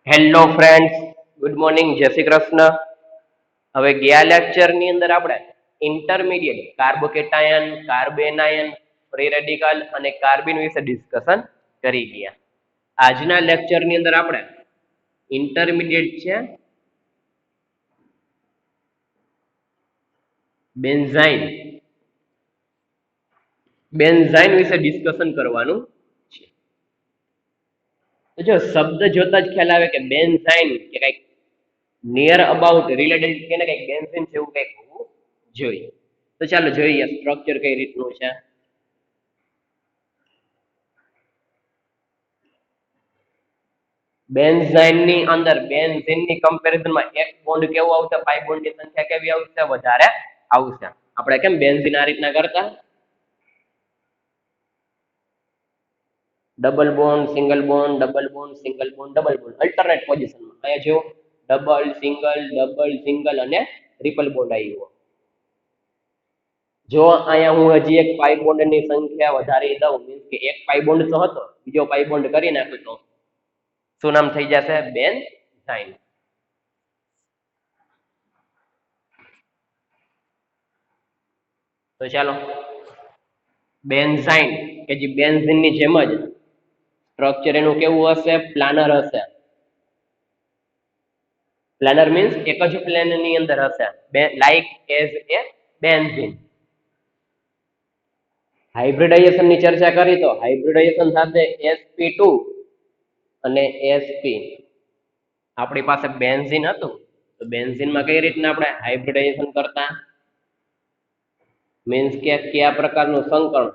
Hello friends, good morning, જય શ્રી કૃષ્ણ. હવે ગયા લેક્ચરની અંદર આપણે ઇન્ટરમીડિયેટ કાર્બોકેટાયન, કાર્બેનાયન, ફ્રી રેડિકલ અને કાર્બિન વિશે ડિસ્કશન કરી ગયા. આજના લેક્ચરની અંદર આપણે ઇન્ટરમીડિયેટ છે બેન્ઝાઇન બેન્ઝાઇન વિશે ડિસ્કશન કરવાનું છે. તો જો શબ્દ જોતા જ ખ્યાલ આવે કે બેન્ઝાઇન કે કઈક નિયર અબાઉટ રિલેટેડ કે ને કઈક બેન્ઝીન છે એવું કઈક હોવું જોઈએ. તો ચાલો જોઈએ સ્ટ્રક્ચર કઈ રીતનું છે. બેન્ઝાઇન ની અંદર બેન્ઝીન ની કમ્પેરિઝનમાં એક બોન્ડ કેવો આવશે, પાઈ બોન્ડ ની સંખ્યા કેવી આવશે, વધારે આવશે. આપણે કેમ બેન્ઝીન આ રીતના કરતા, double bond, single bond, double bond, single bond, double bond, alternate પોઝિશનમાં. અહીંયા જો ડબલ સિંગલ અને ટ્રિપલ બોન્ડ આવ્યો. જો અહીંયા હું હજી એક પાઈ બોન્ડ ની સંખ્યા વધારી દઉં, મીન્સ કે એક પાઈ બોન્ડ તો હતો, બીજો પાઈ બોન્ડ કરી નાખું તો શું નામ થઈ જશે? બેન્ઝાઇન. તો ચાલો બેન્ઝાઇન કે જે બેન્ઝીન ની જેમ જ સ્ટ્રક્ચર એનું કેવું હશે? પ્લાનર હશે. પ્લાનર મીન્સ એક જ પ્લેન ની અંદર હશે, like as a benzene. Hybridisation ની ચર્ચા કરી તો હાઇબ્રિડાઇઝેશન સાથે sp2 અને sp. આપણી પાસે બેન્ઝીન હતું તો બેન્ઝીનમાં કઈ રીતના આપણે હાઇબ્રિડાઇઝેશન કરતા, મીન્સ કે કયા પ્રકારનું સંકરણ,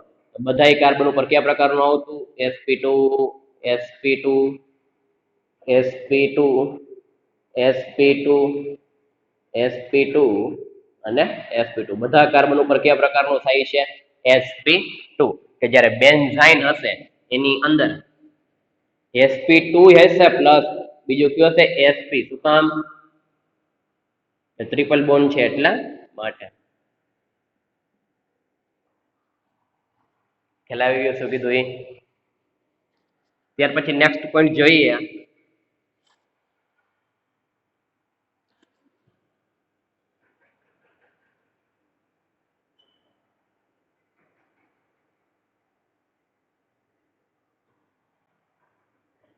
બધા કાર્બન ઉપર કયા પ્રકારનું આવતું? sp2 sp2 sp2 sp2 sp2 અને sp2, બધા કાર્બન ઉપર કયા પ્રકારનું થાય છે? sp2. કે જ્યારે બેન્ઝાઇન હશે એની અંદર sp2 હશે પ્લસ બીજું કયું હશે? sp. શું કામ? ટ્રિપલ બોન્ડ છે એટલા માટે. ખ્યાલ આવી ગયો શું કીધું એ? ત્યાર પછી નેક્સ્ટ પોઈન્ટ જોઈએ.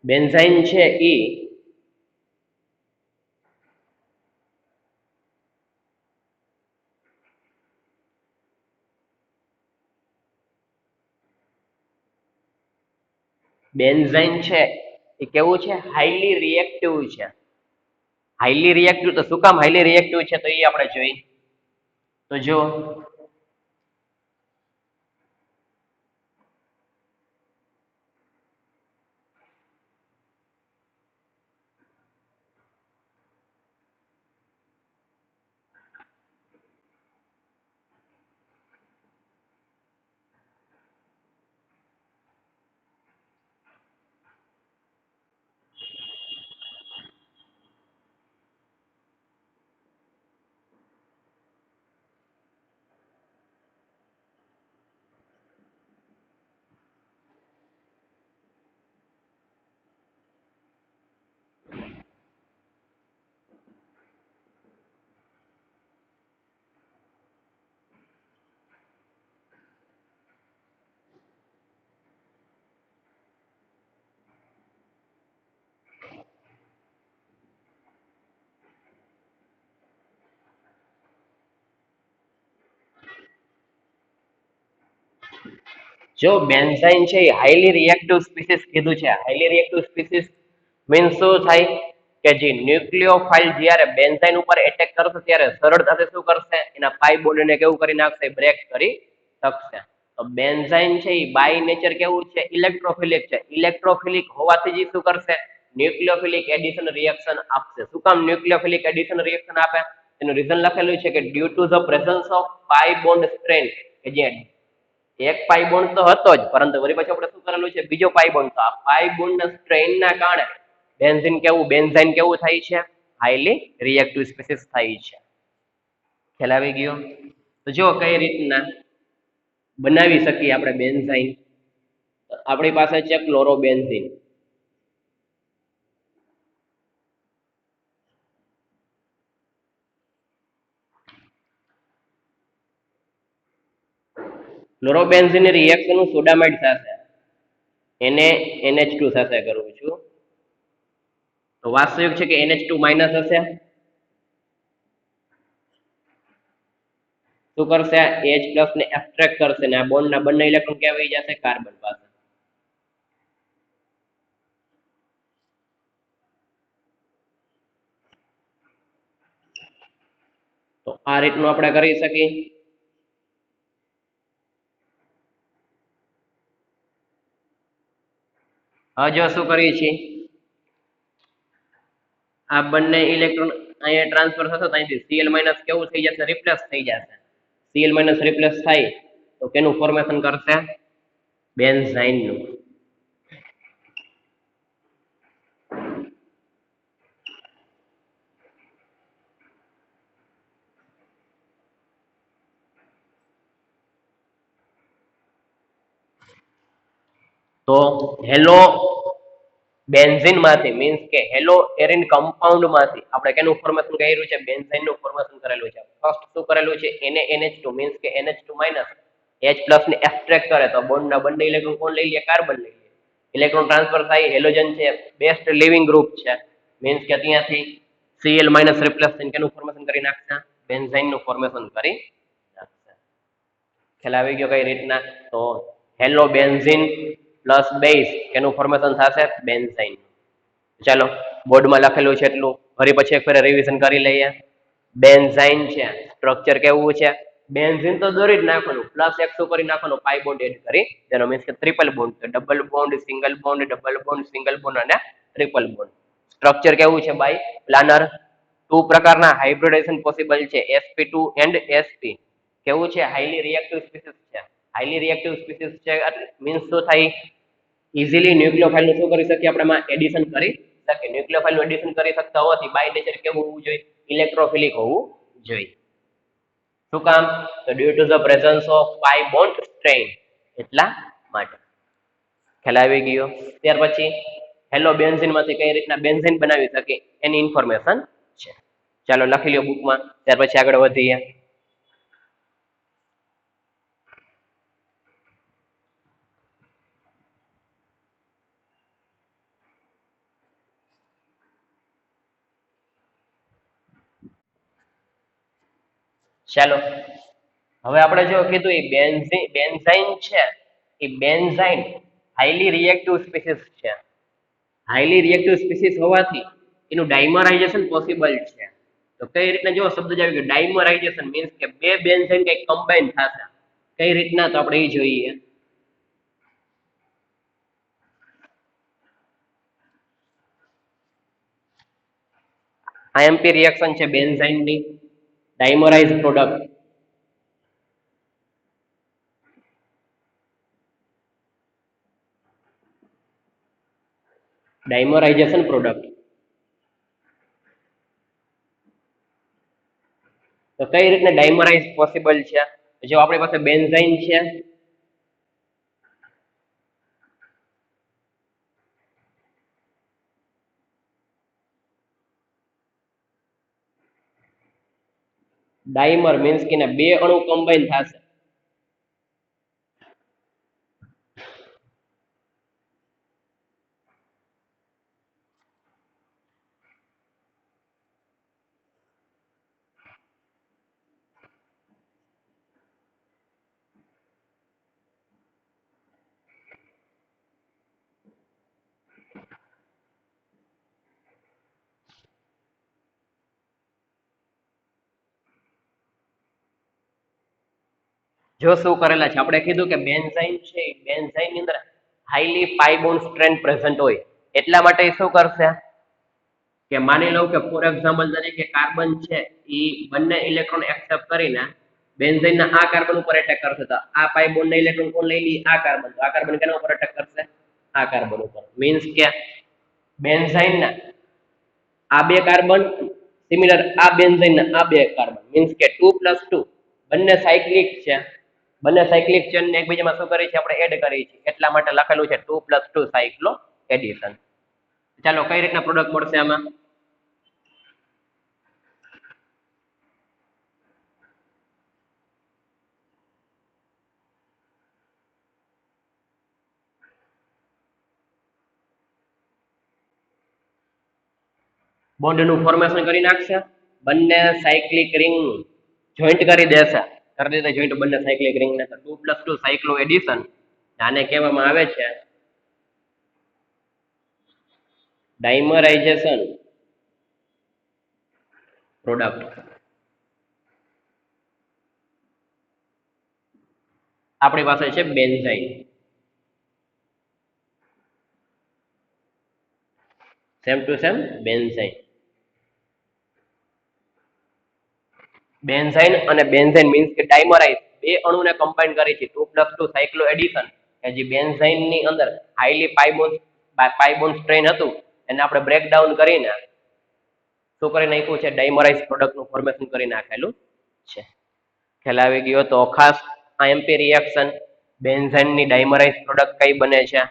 બેન્ઝાઇન છે એ બેન્ઝાઇન છે એ કેવું છે? હાઈલી રિએક્ટિવ છે. હાઈલી રિએક્ટિવ તો શું કામ હાઈલી રિએક્ટિવ છે? તો એ આપણે જોઈ. તો જો જો બેન્ઝાઇન છે એ હાઈલી રિએક્ટિવ સ્પીસીસ કીધું છે. હાઈલી રિએક્ટિવ સ્પીસીસ મીન્સ શું થાય? કે જે ન્યુક્લિયોફાઇલ જ્યારે બેન્ઝાઇન ઉપર એટેક કરશે ત્યારે સરળતાથી શું કરશે? એના પાઈ બોન્ડને કેવું કરી નાખશે? બ્રેક કરી શકશે. તો બેન્ઝાઇન છે એ બાય નેચર કેવું છે? ઇલેક્ટ્રોફિલિક છે. ઇલેક્ટ્રોફિલિક હોવાથી જ શું કરશે? ન્યુક્લિયોફિલિક એડિશન રિએક્શન આપશે. શું કામ ન્યુક્લિયોફિલિક એડિશન રિએક્શન આપે? એનું રીઝન લખેલું છે કે due to the presence of pi bond strength. કે જે એક પાઈ બોન્ડ તો હતો જ, પરંતુ વળી પછી આપણે શું કરેલું છે? બીજો પાઈ બોન્ડ. તો આ પાઈ બોન્ડ ના સ્ટ્રેન ના કારણે બેન્ઝાઇન કેવું થાય છે? હાઈલી રિએક્ટિવ સ્પીસીસ થાય છે. ખ્યાલ આવી ગયો? તો જો કઈ રીતના બનાવી શકીએ આપણે બેન્ઝાઇન. આપણી પાસે છે ક્લોરોબેન્ઝીન. ક્લોરોબેન્ઝીન ની રિએક્શન હું સોડામાઇડ સાથે એને NH2 સાથે કરું છું તો વાસ્તવિક છે કે NH2 માઇનસ હશે શું કરશે H પ્લસ ને એબ્સ્ટ્રેક્ટ કરશે ને આ બોન્ડ ના બંને ઇલેક્ટ્રોન ક્યાં વહી જશે કાર્બન પાસે તો આ રીતનું આપણે કરી શકીએ હવે જો શું કરીએ છીએ આ બંને ઇલેક્ટ્રોન અહીંયા ટ્રાન્સફર થશે તો અહીંથી Cl માઇનસ કેવું થઈ જશે રિપ્લેસ થઈ જશે Cl માઇનસ રિપ્લેસ થાય તો કેનું ફોર્મેશન કરશે બેન્ઝાઇન નું તો હેલો બેન્ઝીન માંથી મીન્સ કે હેલો એરિન કમ્પાઉન્ડ માંથી આપણે કેનું ફોર્મેશન કર્યું છે બેન્ઝાઇન નું ફોર્મેશન કરેલું છે ફર્સ્ટ શું કરેલું છે એને NH2 મીન્સ કે NH2 માઇનસ H પ્લસ ને એબ્સ્ટ્રેક્ટ કરે તો બોન્ડ ના બંને ઇલેક્ટ્રોન કોણ લઈ લે કાર્બન લઈ લે ઇલેક્ટ્રોન ટ્રાન્સફર થાય હેલોજન છે બેસ્ટ લિવિંગ ગ્રુપ છે મીન્સ કે ત્યાંથી Cl માઇનસ રિપ્લેસ થઈને કેનું ફોર્મેશન કરી નાખશે બેન્ઝાઇન નું ફોર્મેશન કરી નાખશે ખ્યાલ આવી ગયો કઈ રીતના તો હેલો બેન્ઝીન પ્લસ બેઝ એનું ફોર્મેશન થશે બેન્ઝાઇન ચાલો બોર્ડમાં લખેલું છે એટલું ફરી પછી એક ફેર રિવિઝન કરી લઈએ બેન્ઝાઇન છે સ્ટ્રક્ચર કેવું છે બેન્ઝીન તો દોરી જ નાખવાનું પ્લસ એક કરી નાખવાનું પાઈ બોન્ડ એડ કરી તેનો મીન્સ કે triple bond double bond single bond double bond single bond અને ટ્રિપલ બોન્ડ સ્ટ્રક્ચર કેવું છે બાય પ્લાનર ટુ પ્રકારના હાઇબ્રિડાઇઝેશન પોસિબલ છે sp2 એન્ડ sp કેવું છે હાઈલી રિએક્ટિવ સ્પીસીસ છે હાઈલી રિએક્ટિવ સ્પીસીસ છે મીન્સ શું થાય ઇઝીલી ન્યુક્લિયોફાઇલ નું શું કરી શકીએ આપણે એમાં એડિશન કરી શકીએ ન્યુક્લિયોફાઇલ નું એડિશન કરી શકતા હોવાથી બાય નેચર કેવું હોવું જોઈએ ઇલેક્ટ્રોફિલિક હોવું જોઈએ શું કામ તો due to the presence of pi bond strain એટલા માટે ખ્યાલ આવી ગયો ત્યાર પછી હેલો બેન્ઝીન માંથી કઈ રીતના બેન્ઝીન બનાવી શકે એની ઇન્ફોર્મેશન છે ચાલો લખી લ્યો બુકમાં ત્યાર પછી આગળ વધીએ ચાલો હવે આપણે જો કીધું એ બેન્ઝાઇન છે એ બેન્ઝાઇન હાઈલી રિએક્ટિવ સ્પીસીસ છે હાઈલી રિએક્ટિવ સ્પીસીસ હોવાથી એનું ડાયમરાઇઝેશન પોસિબલ છે તો કઈ રીતના જો શબ્દ જ આવી ગયો ડાયમરાઇઝેશન મીન્સ કે બે બેન્ઝાઇન કઈ કમ્બાઈન થશે કઈ રીતના તો આપણે એ જોઈએ આઈએમપી રિએક્શન છે બેન્ઝાઇન ની ડાયમરાઇઝ પ્રોડક્ટ ડાયમરાઇઝેશન પ્રોડક્ટ તો કઈ રીતના ડાયમરાઇઝ પોસિબલ છે જો આપણી પાસે બેન્ઝાઇન છે ડાયમર મીન્સ કે બે અણુ કમ્બાઈન થશે જો શું કરેલા છે આપણે કીધું કે બેન્ઝાઇન છે બેન્ઝાઇન ની અંદર હાઈલી પાઈ બોન્ડ સ્ટ્રેન્થ પ્રેઝન્ટ હોય એટલા માટે શું કરશે કે માની લઉં કે ફોર એક્ઝામ્પલ તરીકે કાર્બન છે એ બંને ઇલેક્ટ્રોન એક્સેપ્ટ કરીને બેન્ઝાઇન ના આ કાર્બન ઉપર એટેક કરશે તો આ પાઈ બોન્ડ ના ઇલેક્ટ્રોન કોણ લઈ લે આ કાર્બન તો આ કાર્બન કેના ઉપર એટેક કરશે આ કાર્બન ઉપર મીન્સ કે બેન્ઝાઇન ના આ બે કાર્બન સિમિલર આ બેન્ઝાઇન ના આ બે કાર્બન મીન્સ કે 2+2 બંને સાયક્લિક છે બંને સાયક્લિક ચેન ને એકબીજામાં શું કરી છે આપણે એડ કરી છે એટલા માટે લખેલું છે 2+2 સાયક્લો એડિશન ચાલો કઈ રીતના પ્રોડક્ટ મળશે આમાં બોન્ડનું ફોર્મેશન કરી નાખશે, બંને સાયક્લિક રિંગ જોઈન્ટ કરી દેશે, કરી દીધે જોઈન્ટ બંને સાયક્લિક રિંગ ને 2+2 સાયક્લો એડિશન, આને કહેવામાં આવે છે ડાયમરાઇઝેશન પ્રોડક્ટ. આપણી પાસે છે benzene. Same to same benzene. Benzene અને બેન્ઝાઇન મીન્સ કે ડાયમરાઇઝ બે અણુને કમ્બાઈન કરી છે 2+2 સાયક્લો એડિશન, કે જે બેન્ઝાઇન ની અંદર હાઈલી પાઇબોન્ડ સ્ટ્રેન હતું એને આપણે બ્રેકડાઉન કરીને શું કરી નાખ્યું છે, ડાયમરાઇઝ પ્રોડક્ટનું ફોર્મેશન કરી નાખેલું છે. ખ્યાલ આવી ગયો? તો ખાસ આઈએમપી રિએક્શન બેન્ઝાઇનની ડાયમરાઇઝ પ્રોડક્ટ કઈ બને છે,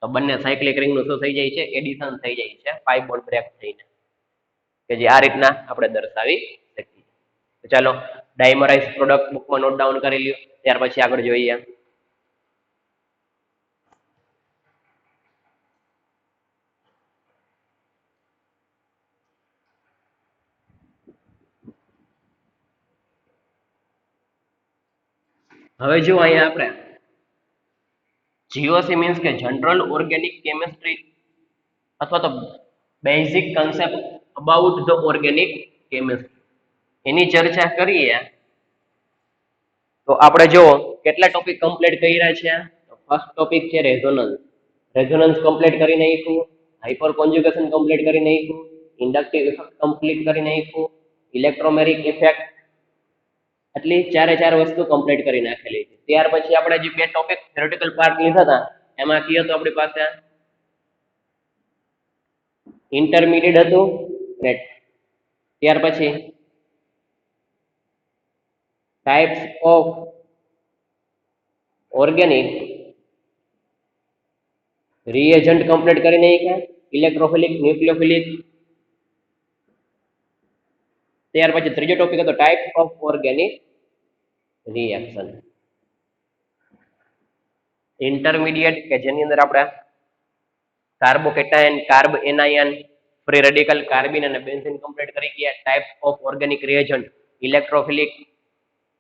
તો બંને સાયક્લિક રિંગનું શું થઈ જાય છે, એડિશન થઈ જાય છે પાઇબોન્ડ બ્રેક થઈને, કે જે આ રીતના આપણે દર્શાવી શકીએ. તો ચાલો ડાયમરાઇઝ પ્રોડક્ટ બુકમાં નોટ ડાઉન કરી લ્યો, ત્યાર પછી આગળ જોઈએ. હવે જો અહીંયા આપણે જીઓસી મીન્સ કે જનરલ ઓર્ગેનિક કેમિસ્ટ્રી અથવા તો basic concept about the organic chemistry એની ચર્ચા કરીએ તો આપણે જો કેટલા ટોપિક કમ્પ્લીટ કર્યા છે. ફર્સ્ટ ટોપિક છે રેઝોનન્સ. રેઝોનન્સ કમ્પ્લીટ કરી નાખ્યું, હાઇપર કોન્જ્યુગેશન કમ્પ્લીટ કરી નાખ્યું, ઇન્ડક્ટિવ ઇફેક્ટ કમ્પ્લીટ કરી નાખ્યું, ઇલેક્ટ્રોમેરિક ઇફેક્ટ, એટલી ચાર વસ્તુ કમ્પ્લીટ કરી નાખેલી છે. ત્યાર પછી આપણે જે બે ટોપિક થિયોરેટિકલ પાર્ટ લીધા હતા એમાં કયો હતો આપણી પાસે ઇન્ટરમીડિયેટ હતું, ત્યાર પછી types of organic reagent complete કરી નાખ્યા, ઇલેક્ટ્રોફિલિક, ન્યુક્લિયોફિલિક. ત્યાર પછી ત્રીજો ટોપિક હતો types of organic reaction. Intermediate કે જેની અંદર આપણે carbocation, carbanion, free radical, carbene અને બેન્ઝીન કમ્પ્લીટ કરી ગયા. Types of organic reagent, electrophilic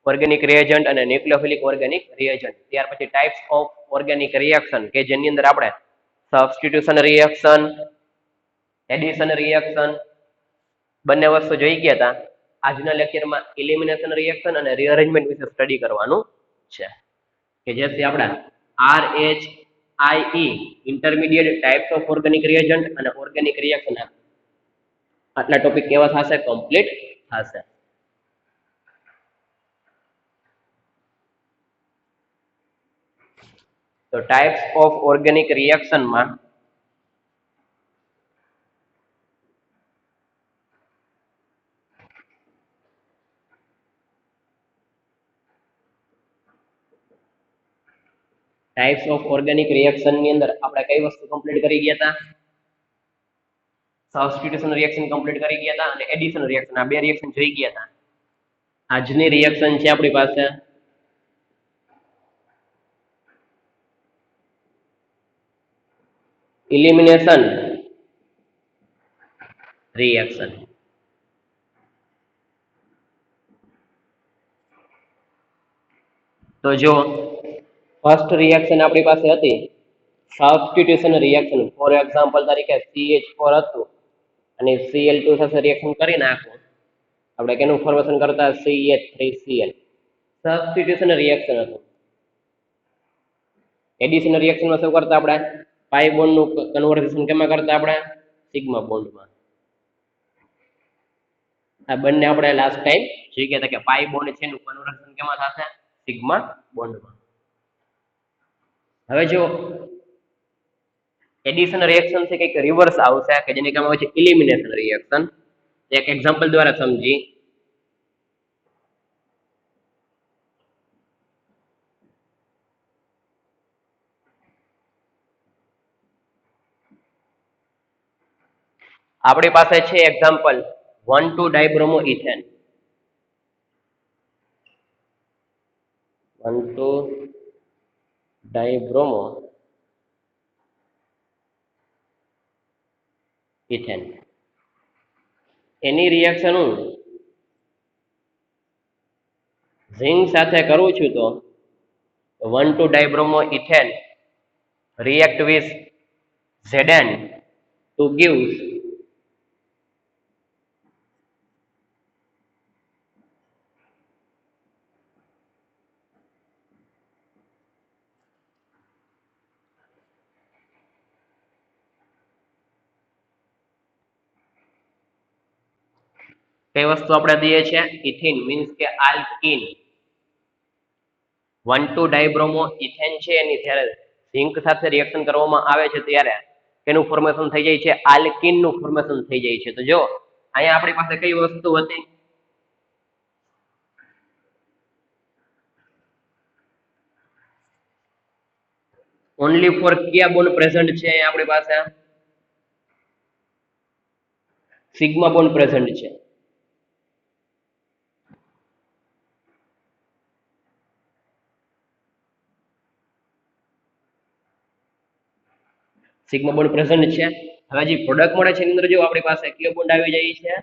organic reagent અને ન્યુક્લિયોફિલિક ઓર્ગેનિક રિએજન્ટ. ત્યાર પછી ટાઈપ્સ ઓફ ઓર્ગેનિક રિએક્શન કે જેની અંદર આપણે સબસ્ટિટ્યુશન રિએક્શન, એડિશન રિએક્શન બંને વસ્તુ જોઈ ગયા હતા. આજના લેક્ચરમાં એલિમિનેશન રિએક્શન અને રીઅરેન્જમેન્ટ વિશે સ્ટડી કરવાનું છે, કે જેથી આપણે RHIE intermediate, types of organic reagent અને ઓર્ગેનિક રિએક્શન આટલા ટોપિક કેવા થશે, કમ્પ્લીટ થશે. તો ટાઈપ્સ ઓફ ઓર્ગેનિક રિએક્શનમાં ટાઈપ્સ ઓફ ઓર્ગેનિક રિએક્શન ની અંદર આપણે કઈ વસ્તુ કમ્પ્લીટ કરી ગયા હતા, સબસ્ટિટ્યુશન રિએક્શન કમ્પ્લીટ કરી ગયા હતા અને એડિશન રિએક્શન, આ બે રિએક્શન જોઈ ગયા હતા. આજની રિએક્શન છે આપણી પાસે એલિમિનેશન રિએક્શન. તો જો ફર્સ્ટ રિએક્શન આપણી પાસે હતી સબસ્ટિટ્યુશન રિએક્શન. ફોર એક્ઝામ્પલ તરીકે CH4 હતું અને Cl2 સાથે રિએક્શન કરી નાખવું, આપણે કેનું ફોર્મેશન કરતા CH3Cl. સબસ્ટિટ્યુશન રિએક્શન હતું. એડિશન રિએક્શનમાં શું કરતા આપણે, પાઈ બોન્ડનું કન્વર્ઝેશન કેમાં કરતા આપણે, સિગ્મા બોન્ડમાં. આ બંને આપણે લાસ્ટ ટાઈમ જોઈ ગયા હતા કે પાઈ બોન્ડ છે એનું કન્વર્ઝન કેમાં થશે, સિગ્મા બોન્ડમાં. હવે જો એડિશન રિએક્શન છે કંઈક રિવર્સ આવશે કે જેને કહેવામાં આવે છે એલિમિનેશન રિએક્શન. એક એક્ઝામ્પલ દ્વારા સમજી. આપણી પાસે છે example 1,2 dibromo ethane. 1,2 dibromo ethane. એની રિએક્શન હું ઝિંક સાથે કરું છું તો 1,2 dibromo ethane react with Zn to give કઈ વસ્તુ આપણે દઈએ છીએ ઇથિન મીન્સ કે આલ્કીન 1,2 ડાયબ્રોમો ઇથેન છે એની જ્યારે ઝિંક સાથે રિએક્શન કરવામાં આવે છે ત્યારે એનું ફોર્મેશન થઈ જાય છે આલ્કીન નું ફોર્મેશન થઈ જાય છે. તો જો અહીંયા આપણી પાસે કઈ વસ્તુ હતી ઓનલી ફોર કયા બોન્ડ પ્રેઝન્ટ છે અહીંયા આપણી પાસે સિગ્મા બોન્ડ પ્રેઝન્ટ છે. સિગ્મા બોન્ડ પ્રેઝન્ટ છે. હવે જે પ્રોડક્ટ મળે છે એની અંદર જો આપણી પાસે કયો બોન્ડ આવી જાય છે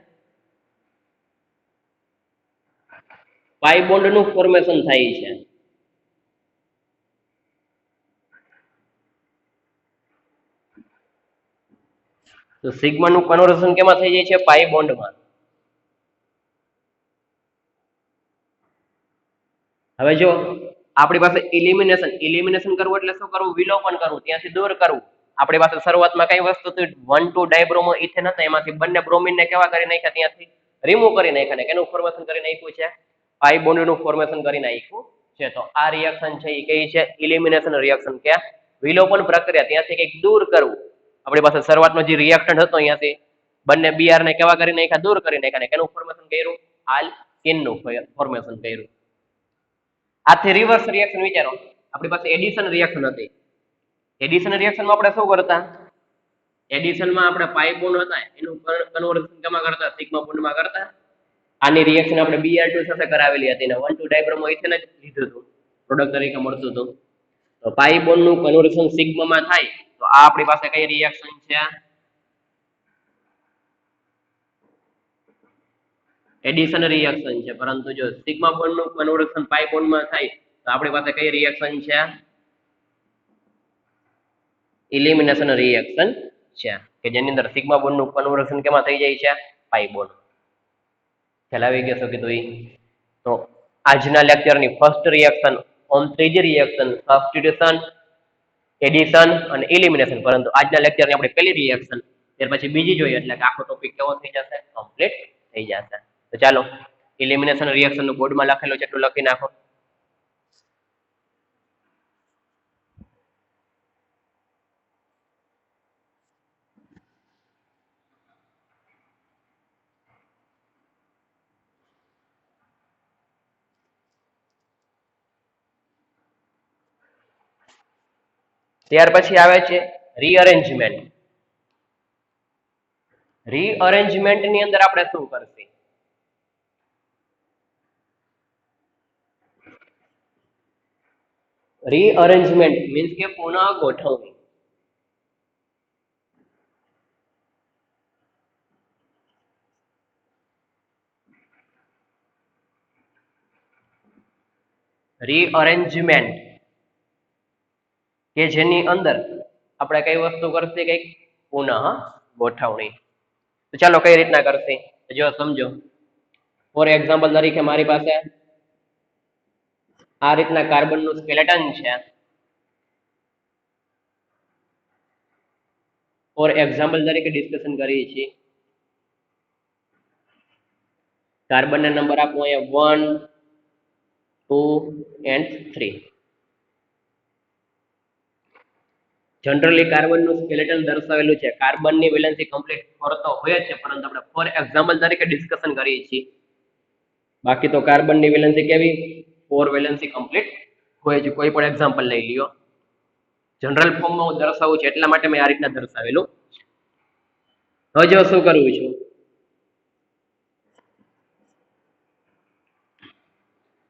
પાઈ બોન્ડ નું ફોર્મેશન થાય છે. તો સિગ્મા નું કન્વર્ઝન કેમાં થઈ જાય છે પાઈ બોન્ડમાં. હવે જો આપણી પાસે ઇલિમિનેશન કરવું એટલે શું કરવું વિલોપન કરવું ત્યાંથી દૂર કરવું. આપણી પાસે શરૂઆતમાં કઈ વસ્તુ હતી 1,2 ડાયબ્રોમો ઇથેન હતા એમાંથી બંને બ્રોમિન ને કેવા કરી નાખ્યા ત્યાંથી રિમૂવ કરી નાખ્યા ને કેનું ફોર્મેશન કરી નાખ્યું છે પાઈ બોન્ડ નું ફોર્મેશન કરી નાખ્યું છે. તો આ રિએક્શન છે એ કઈ છે ઇલિમિનેશન રિએક્શન કે વિલોપન પ્રક્રિયા ત્યાંથી કંઈક દૂર કરવું. આપણી પાસે શરૂઆતનો જે રિએક્ટન્ટ હતો અહીંયાથી બંને બીઆર ને કેવા કરી નાખ્યા દૂર કરી નાખ્યા ને કેનું ફોર્મેશન કર્યું આલ્કીન નું ફોર્મેશન કર્યું. આથી રિવર્સ રિએક્શન વિચારો આપણી પાસે એડિશન રિએક્શન હતી. એડિશન રિએક્શનમાં આપણે શું કરતા એડિશનમાં આપણે પાઈ બોન્ડ હતા એનું કન્વર્ઝન કેમાં કરતા સિગ્મા બોન્ડમાં કરતા. આની રિએક્શન આપણે Br2 સાથે કરાવેલી હતી ને 1,2 ડાયબ્રોમો ઇથેન જ લીધું હતું પ્રોડક્ટ તરીકે મળતું હતું. તો પાઈ બોન્ડ નું કન્વર્ઝન સિગ્મામાં થાય તો આ આપણી પાસે કઈ રિએક્શન છે એડિશન રિએક્શન છે. પરંતુ જો સિગ્મા બોન્ડ નું કન્વર્ઝન પાઈ બોન્ડમાં થાય તો આપણી પાસે કઈ રિએક્શન છે ઇલિમિનેશન રિએક્શન છે કે જેની અંદર સિગ્મા બોન્ડ નું કન્વર્ઝન કેમાં થઈ જાય છે પાઈ બોન્ડ. ખ્યાલ આવી ગયો કીધું. તો આજના લેક્ચરની ફર્સ્ટ રિએક્શન ઓન ત્રીજી રિએક્શન સબસ્ટિટ્યુશન એડિશન અને ઇલિમિનેશન. પરંતુ આજના લેક્ચરની આપણે પહેલી રિએક્શન ત્યાર પછી બીજી જોઈએ એટલે કે આખો ટોપિક કેવો થઈ જશે કમ્પ્લીટ થઈ જશે. તો ચાલો ઇલિમિનેશન રિએક્શન નું બોર્ડમાં લખેલું છે એટલું લખી નાખો. ત્યાર પછી આવે છે રીઅરેન્જમેન્ટ. રીઅરેન્જમેન્ટ ની અંદર આપણે શું કરશે રીઅરેન્જમેન્ટ મીન્સ કે પુનઃ ગોઠવણી. રીઅરેન્જમેન્ટ કે જેની અંદર આપણે કઈ વસ્તુ કરશે કઈક પુનઃ ગોઠવણી. તો ચાલો કઈ રીતના કરશે જો સમજો. ફોર એક્ઝામ્પલ તરીકે મારી પાસે આ રીતના કાર્બન નું સ્કેલેટન છે. ફોર એક્ઝામ્પલ તરીકે ડિસ્કશન કરીએ છીએ. કાર્બન ના નંબર આપો અહીંયા 1 2 and 3. જનરલી કાર્બન નું સ્કેલેટન દર્શાવેલું છે. કાર્બન ની વેલેન્સી કમ્પ્લીટ 4 તો હોય જ છે પરંતુ આપણે ફોર એક્ઝામ્પલ તરીકે ડિસ્કશન કરીએ છીએ. બાકી તો કાર્બન ની વેલેન્સી કેવી 4 વેલેન્સી કમ્પ્લીટ હોય છે. કોઈ પણ એક્ઝામ્પલ લઈ લ્યો. જનરલ ફોર્મમાં હું દર્શાવું છું એટલા માટે મેં આ રીતના દર્શાવેલું. હવે જો શું કરવું છું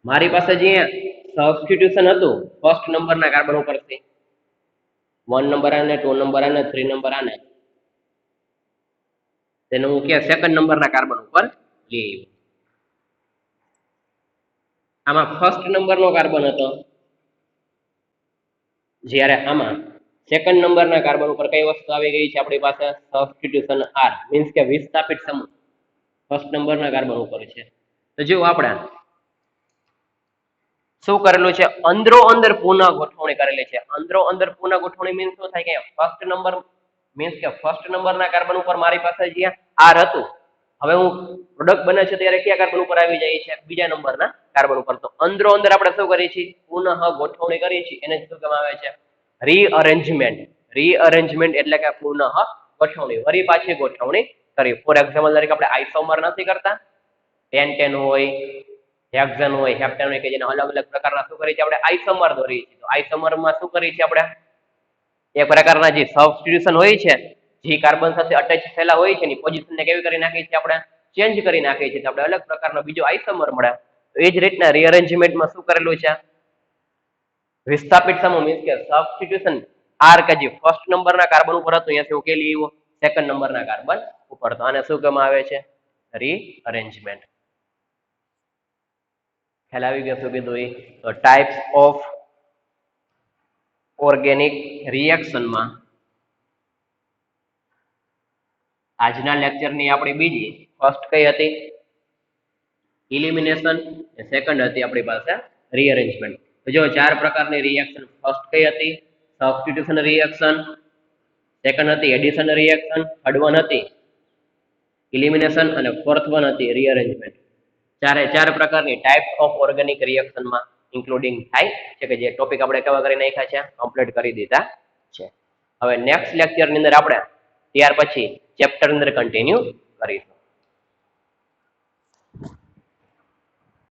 મારી પાસે જે સબસ્ટિટ્યુશન હતું ફર્સ્ટ નંબરના કાર્બન ઉપર છે 1 નંબર આને 2 નંબર આને 3 નંબર આને તેને હું કે સેકન્ડ નંબરના કાર્બન ઉપર લઈ આવ્યો. આમાં ફર્સ્ટ નંબરનો કાર્બન હતો, જ્યારે આમાં સેકન્ડ નંબરના કાર્બન ઉપર કઈ વસ્તુ આવી ગઈ છે આપણી પાસે? સબસ્ટિટ્યુશન આર, મીન્સ કે વિસ્થાપિત સમૂહ ફર્સ્ટ નંબરના કાર્બન ઉપર છે. તો જો આપણે શું કરેલું છે? અંદરો અંદર પુનઃ ગોઠવણી કરેલી છે. અંદરો અંદર પુનઃ ગોઠવણી મીન્સ શું થાય કે ફર્સ્ટ નંબર મીન્સ કે ફર્સ્ટ નંબરના કાર્બન ઉપર મારી પાસે જ્યાં આર હતું, હવે હું પ્રોડક્ટ બને છે ત્યારે કયા કાર્બન ઉપર આવી જાય છે? બીજા નંબરના કાર્બન ઉપર. તો અંદરો અંદર આપણે શું કરીએ છીએ? પુનઃ ગોઠવણી કરીએ છીએ, એને શું કહેવામાં આવે છે? રીઅરેન્જમેન્ટ. રીઅરેન્જમેન્ટ એટલે કે પુનઃ ગોઠવણી, વળી પાછી ગોઠવણી કરી. ફોર એક્ઝામ્પલ તરીકે આપણે આઈસોમર નથી કરતા, 10 હોય, હેક્ઝન હોય, હેપ્ટેન હોય, કે જેને અલગ અલગ પ્રકારના શું કરીએ છીએ આપણે? આઈસોમર દોરીએ છીએ. તો આઈસોમરમાં શું કરીએ છીએ આપણે? એક પ્રકારના જે સબસ્ટિટ્યુશન હોય છે, જે કાર્બન સાથે અટેચ થયેલા હોય છે, એની પોઝિશનને કેવી કરી નાખીએ છીએ આપણે? ચેન્જ કરી નાખીએ છીએ. તો આપણે અલગ પ્રકારનો બીજો આઈસોમર મળે. તો એ જ રીતના રીઅરેન્જમેન્ટમાં શું કરેલું છે? વિસ્થાપિત સમૂહ મીન્સ કે સબસ્ટિટ્યુશન આર કે જે ફર્સ્ટ નંબરના કાર્બન ઉપર હતું, અહીંયાથી ઉકેલી આવ્યો સેકન્ડ નંબરના કાર્બન ઉપર. તો આને શું કહેવામાં આવે છે? રીઅરેન્જમેન્ટ. ખ્યાલ આવી ગયો શું કીધું? તો ટાઈપ્સ ઓફ ઓર્ગેનિક રિએક્શનમાં આજના લેક્ચરની આપણી બીજી ફર્સ્ટ કઈ હતી? ઇલિમિનેશન. સેકન્ડ હતી આપણી પાસે રીઅરેન્જમેન્ટ. તો જો 4 પ્રકારની રિએક્શન. ફર્સ્ટ કઈ હતી? Substitution reaction. સેકન્ડ હતી એડિશન રિએક્શન. થર્ડ વન હતી ઇલિમિનેશન અને ફોર્થ વન હતી રીઅરેન્જમેન્ટ. ચારે 4 પ્રકારની ટાઈપ્સ ઓફ ઓર્ગેનિક રિએક્શનમાં ઇન્ક્લુડિંગ થાય છે, કે જે ટોપિક આપણે કેવા કરી નાખ્યા છે? કમ્પ્લીટ કરી દીધા છે. હવે નેક્સ્ટ લેક્ચરની અંદર આપણે ત્યાર પછી ચેપ્ટર અંદર કન્ટિન્યુ કરીશું.